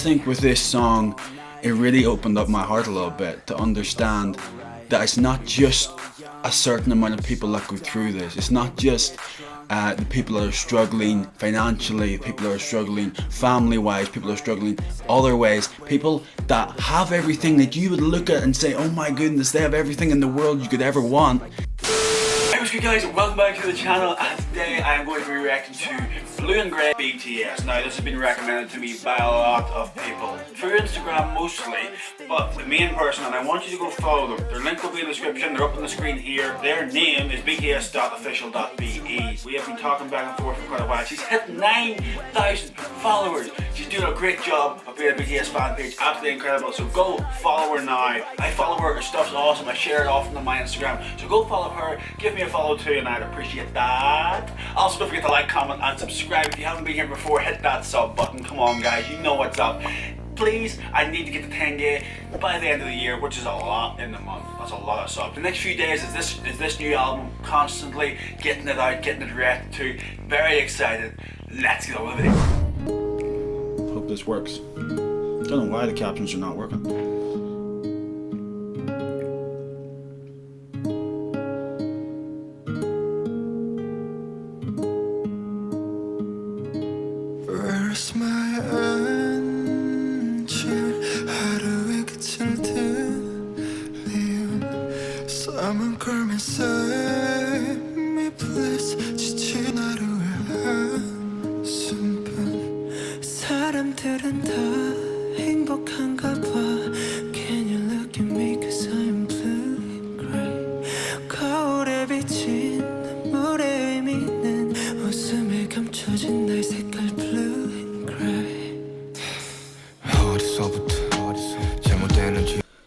think with this song, it really opened up my heart a little bit to understand that it's not just a certain amount of people that go through this. It's not just the people that are struggling financially, people that are struggling family-wise, people that are struggling other ways, people that have everything that you would look at and say, oh my goodness, they have everything in the world you could ever want. Hey, what's good guys, welcome back to the channel, and today I am going to be reacting to Blue and Grey BTS. Now this has been recommended to me by a lot of people, through Instagram mostly, but the main person, and I want you to go follow them. Their link will be in the description, they're up on the screen here. Their name is bts.official.be. We have been talking back and forth for quite a while. She's hit 9,000 followers. She's doing a great job of being a BTS fan page, absolutely incredible, so go follow her now. I follow her stuff's awesome, I share it often on my Instagram, so go follow her, give me a follow too, and I'd appreciate that. Also don't forget to like, comment and subscribe. If you haven't been here before, hit that sub button. Come on guys, you know what's up. Please, I need to get to 10k by the end of the year, which is a lot in the month. That's a lot of subs. The next few days is this new album, constantly getting it out, getting it reacted to. Very excited. Let's get on with it. Hope this works. Don't know why the captions are not working. Where's my angel? 하루의 끝을 들리운 Someone come and save me please. 지친 하루의 한숨뿐 사람들은 다 행복한가 봐. Can you look at me cause I'm blue and grey. 거울에 비친 눈물의 의미는 웃음에 감춰진 날 색깔 blue and grey.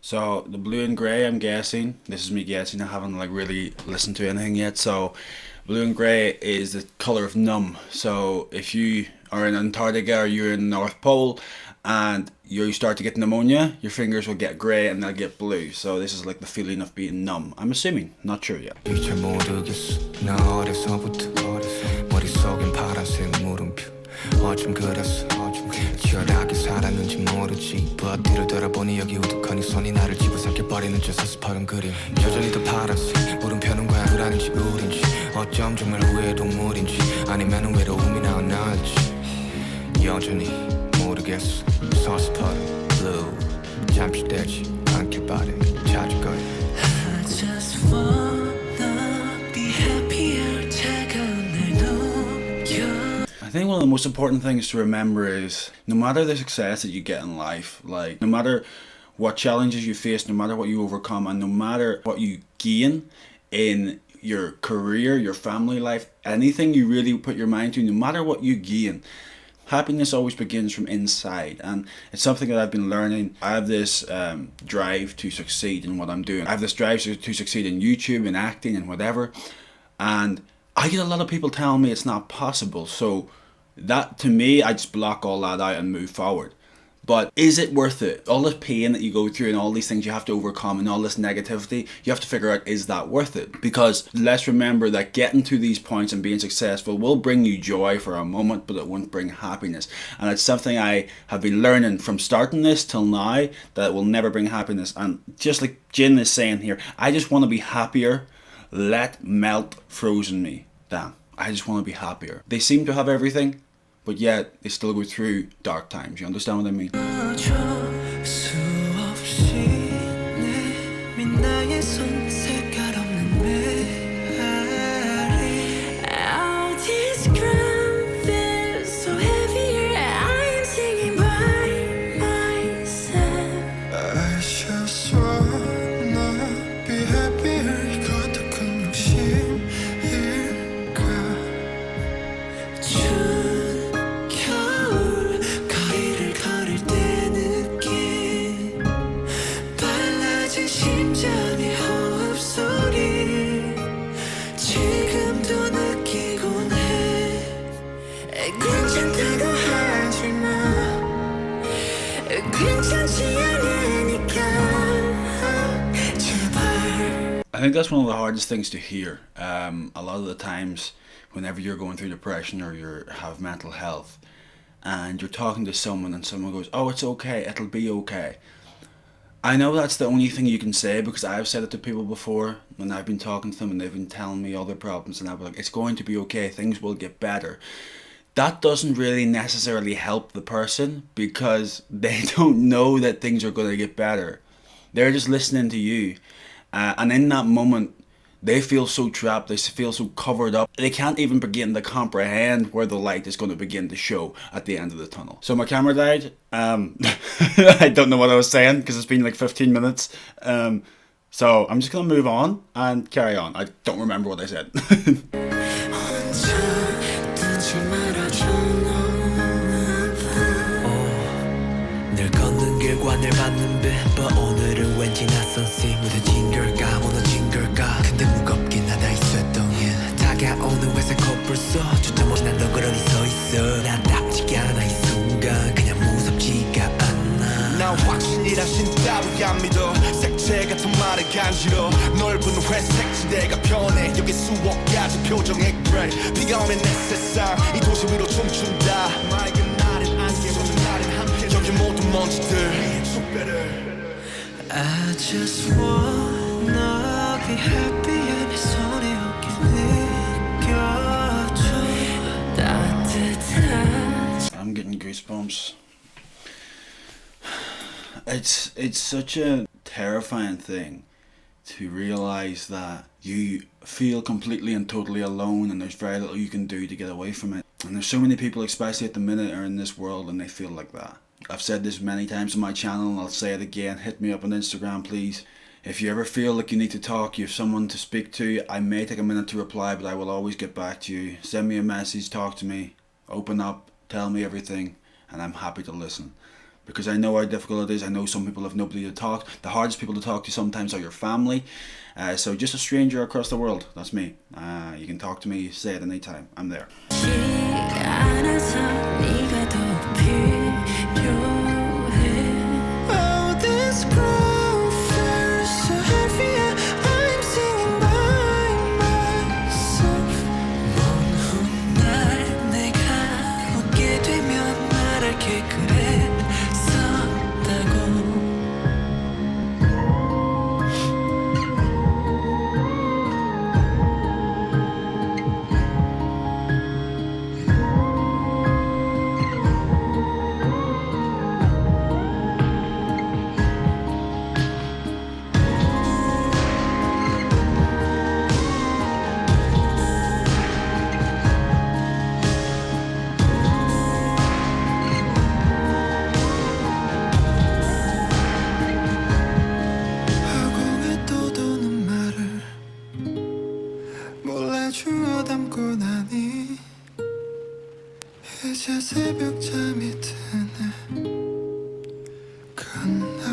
So the Blue and Grey, I'm guessing, this is me guessing, I haven't like really listened to anything yet, so Blue and Grey is the colour of numb. So if you are in Antarctica or you're in the North Pole and you start to get pneumonia, your fingers will get grey and they'll get blue. So this is like the feeling of being numb. I'm assuming, not sure yet. 어쩜 그랬어 치열하게 살았는지 모르지 부 앞뒤를 돌아보니 여기 우두커니 손이 나를 집어삼켜버리는 저 서스퍼른 그림 여전히 더 파란색 물음표는 과연 불안인지 우린지 어쩜 정말 후회의 동물인지 아니면 외로움이나 나을지 여전히 모르겠어 서스퍼른 blue 잠시되지 않길 바래 찾을 거야 I just wanna be happier. 차가운 날 녹여. I think one of the most important things to remember is no matter the success that you get in life, like no matter what challenges you face, no matter what you overcome, and no matter what you gain in your career, your family life, anything you really put your mind to, no matter what you gain, happiness always begins from inside. And it's something that I've been learning. I have this drive to succeed in what I'm doing. I have this drive to succeed in YouTube and acting and whatever, and I get a lot of people telling me it's not possible. So that, to me, I just block all that out and move forward. But is it worth it? All this pain that you go through and all these things you have to overcome and all this negativity, you have to figure out, is that worth it? Because let's remember that getting to these points and being successful will bring you joy for a moment, but it won't bring happiness. And it's something I have been learning from starting this till now, that it will never bring happiness. And just like Jin is saying here, I just want to be happier. Let melt frozen me. Damn, I just want to be happier. They seem to have everything, but yet they still go through dark times. You understand what I mean? I think that's one of the hardest things to hear. A lot of the times whenever you're going through depression or you have mental health, and you're talking to someone and someone goes, "Oh, it's okay, it'll be okay." I know that's the only thing you can say, because I've said it to people before when I've been talking to them and they've been telling me all their problems, and I'll be like, "It's going to be okay, things will get better." That doesn't really necessarily help the person, because they don't know that things are going to get better. They're just listening to you. And in that moment, they feel so trapped, they feel so covered up, they can't even begin to comprehend where the light is going to begin to show at the end of the tunnel. So my camera died. I don't know what I was saying, because it's been like 15 minutes. So I'm just going to move on and carry on. I don't remember what I said. 늘 걷는 길과 늘 맞는 빛 But 오늘은 왠지 낯선 씨 무뎌진 걸까 무너진 걸까 근데 무겁긴 하다 있었던 일 다가오는 회색 코뿔 속 주저 못이 난 덩그러니 서있어 난 닥치지 않아 이 순간 그냥 무섭지가 않아 난 확신이라신 따위 안 믿어 색채 같은 말에 간지러 넓은 회색 지대가 변해 여기 수억 가지 표정의 그레이 비가 오면 내 세상 이 도시 위로 춤춘다 맑은 날엔 안개 젖은 날엔 함께 저기 모든 먼지들 숲배를 I just wanna be happy 내 손에 어깨 느껴줘 따뜻한 I'm getting goosebumps. It's such a terrifying thing to realize that you feel completely and totally alone, and there's very little you can do to get away from it. And there's so many people, especially at the minute, are in this world and they feel like that. I've said this many times on my channel and I'll say it again. Hit me up on Instagram, please. If you ever feel like you need to talk, you have someone to speak to, I may take a minute to reply, but I will always get back to you. Send me a message, talk to me, open up, tell me everything, and I'm happy to listen. Because I know how difficult it is. I know some people have nobody to talk. The hardest people to talk to sometimes are your family. So just a stranger across the world, that's me. You can talk to me, say it anytime. I'm there. Oh, this groove feels so heavy. I'm singing by myself. 먼 훗날 내가 웃게 되면 말할게 그랬었다고. 허공에 떠도는 말을 몰래 주워 담고 나니 이제 새벽 잠이 드네 그날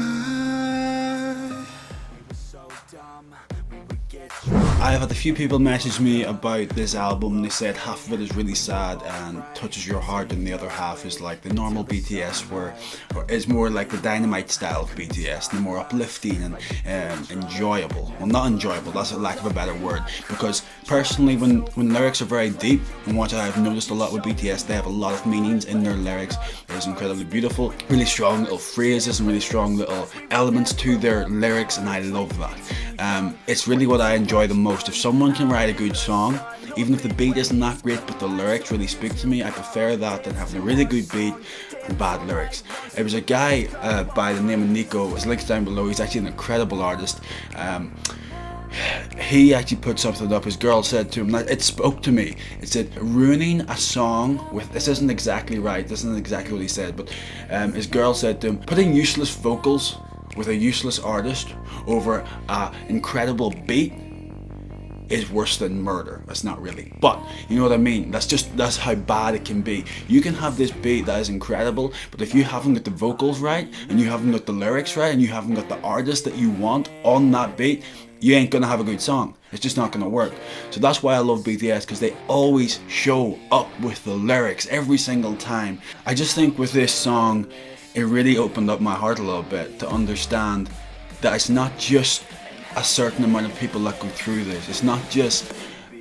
I've had a few people message me about this album. They said half of it is really sad and touches your heart, and the other half is like the normal BTS, or is more like the Dynamite style of BTS, the more uplifting and enjoyable. Well, not enjoyable, that's a lack of a better word, because personally when lyrics are very deep, and what I've noticed a lot with BTS, they have a lot of meanings in their lyrics. It's incredibly beautiful, really strong little phrases and really strong little elements to their lyrics, and I love that. It's really what I enjoy the most. If someone can write a good song, even if the beat isn't that great but the lyrics really speak to me, I prefer that than having a really good beat and bad lyrics. It was a guy by the name of Nico, his link's down below, he's actually an incredible artist. He actually put something up, his girl said to him, that it spoke to me. It said, ruining a song with, this isn't exactly right, this isn't exactly what he said, but his girl said to him, putting useless vocals with a useless artist over an incredible beat is worse than murder. That's not really, but you know what I mean. That's how bad it can be. You can have this beat that is incredible, but if you haven't got the vocals right, and you haven't got the lyrics right, and you haven't got the artist that you want on that beat, you ain't gonna have a good song. It's just not gonna work. So that's why I love BTS, because they always show up with the lyrics every single time. I just think with this song, it really opened up my heart a little bit to understand that it's not just a certain amount of people that go through this. It's not just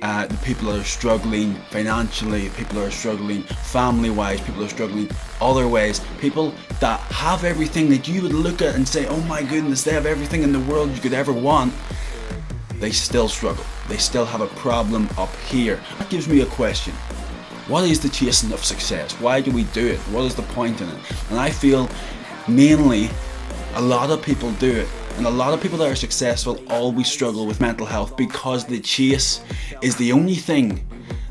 the people that are struggling financially, people that are struggling family-wise, people that are struggling other ways, people that have everything that you would look at and say, oh my goodness, they have everything in the world you could ever want, they still struggle. They still have a problem up here. That gives me a question. What is the chasing of success? Why do we do it? What is the point in it? And I feel mainly a lot of people do it. And a lot of people that are successful always struggle with mental health because the chase is the only thing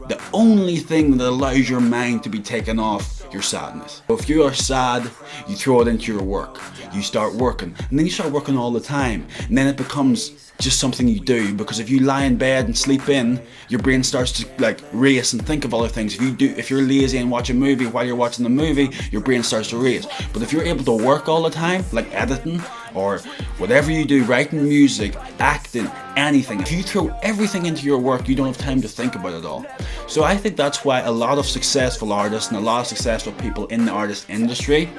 that allows your mind to be taken off your sadness. So if you are sad, you throw it into your work. You start working, and then you start working all the time, and then it becomes just something you do, because if you lie in bed and sleep in, your brain starts to like race and think of other things. If you're lazy and watch a movie while you're watching the movie, your brain starts to race. But if you're able to work all the time, like editing or whatever you do, writing music, acting, anything, if you throw everything into your work, you don't have time to think about it all. So I think that's why a lot of successful artists and a lot of successful people in the artist industry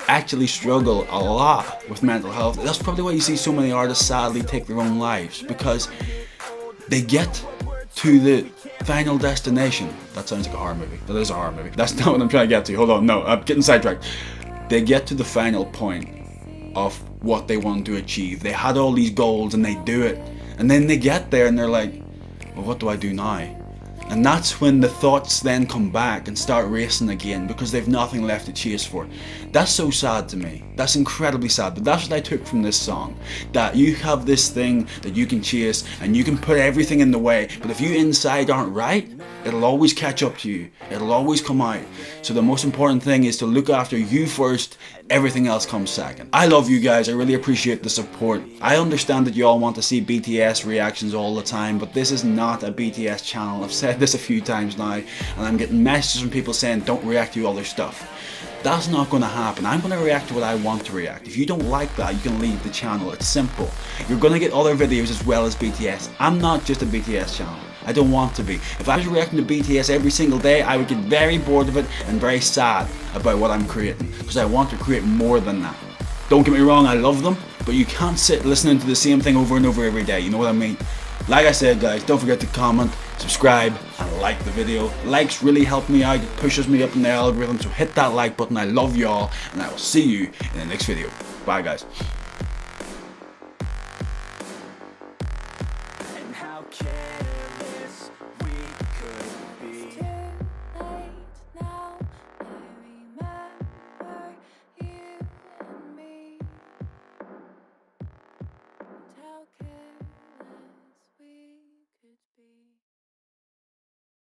actually struggle a lot with mental health. That's probably why you see so many artists sadly take their own lives, because they get to the final destination. That sounds like a horror movie. That is a horror movie. That's not what I'm trying to get to. Hold on, no, I'm getting sidetracked. They get to the final point of what they want to achieve. They had all these goals and they do it, and then they get there and they're like, well, what do I do now? And that's when the thoughts then come back and start racing again, because they've nothing left to chase for. That's so sad to me. That's incredibly sad. But that's what I took from this song. That you have this thing that you can chase and you can put everything in the way. But if you inside aren't right, it'll always catch up to you. It'll always come out. So the most important thing is to look after you first. Everything else comes second. I love you guys. I really appreciate the support. I understand that you all want to see BTS reactions all the time, but this is not a BTS channel. I've said this a few times now, and I'm getting messages from people saying don't react to other stuff. That's not going to happen. I'm going to react to what I want to react. If you don't like that, you can leave the channel. It's simple. You're going to get other videos as well as BTS. I'm not just a BTS channel. I don't want to be. If I was reacting to BTS every single day, I would get very bored of it and very sad about what I'm creating, because I want to create more than that. Don't get me wrong, I love them, but you can't sit listening to the same thing over and over every day, you know what I mean? Like I said, guys, don't forget to comment, subscribe, and like the video. Likes really help me out, it pushes me up in the algorithm, so hit that like button. I love y'all, and I will see you in the next video. Bye, guys.